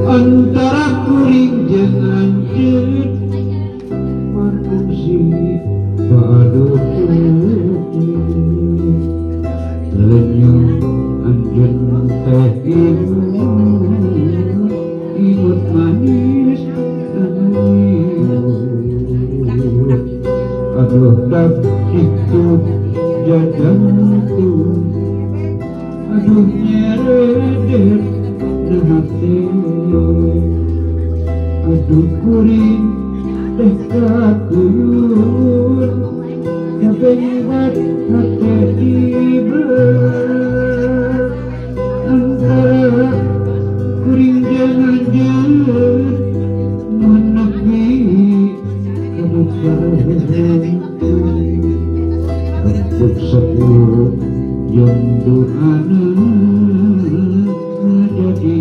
Antara kuring jeung anjeun manusi paduh lenyung anjeun teh imut manis aduh dak itu jajanku aduh nyeredet hati aduh kuring teh kakuyun kabengat hati iber antara kuring jeung anjeun menepi kedukaan untuk sepuluh yang doana jadi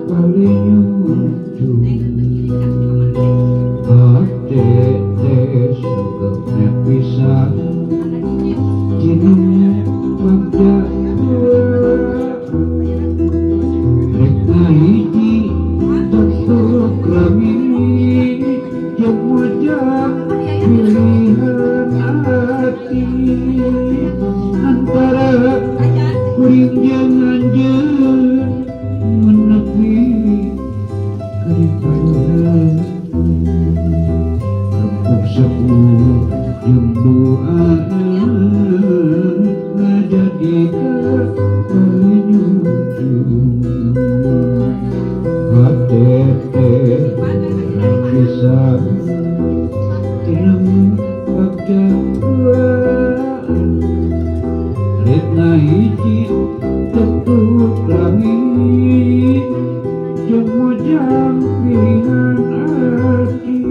paling ujung hati suka bisa jadinya pada rek hiji tutup rami yang wajah pilihan hati antara kuring jeung anjeun menepi kadipaduhan rempuk sepuluh jeung doana ngajadikeun paling ujung hati teh bisa tirem bagja rek hiji tutup langit jeung mojang pilihan hati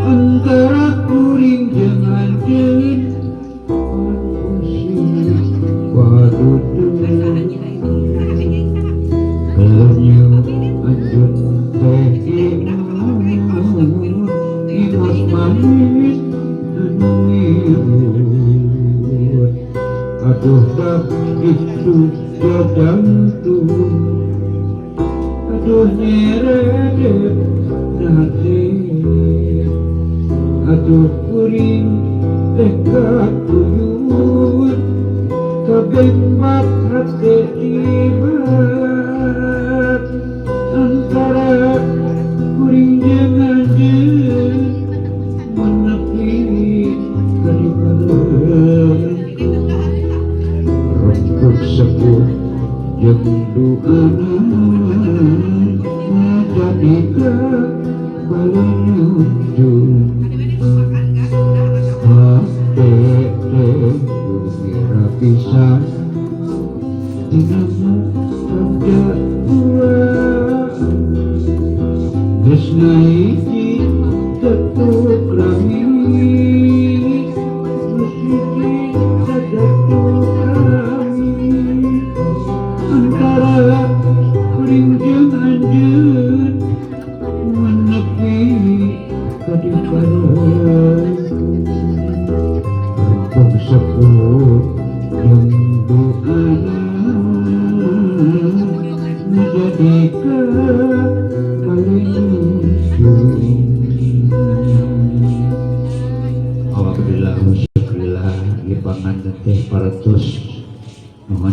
antara kuring jeung anjeun manusi paduh lenyung anjeun teh imut manis ngiut aduh dak itu jajantung aduh nyeredet hati aduh kuring teh kakuyun kabengat hati iber antara kuring jeung anjeun menepi kadipaduhan rempuk sepuh jeung doana ngajadikeun paling ujung hati kira bisa dinama kerja geus hiji tutup langit geus hiji tutup langit antara kuring jeung anjeun menepi kadipaduhan rempuk sepuluh jeung doana menjadikeun paling ujung pangan teh paratos mohon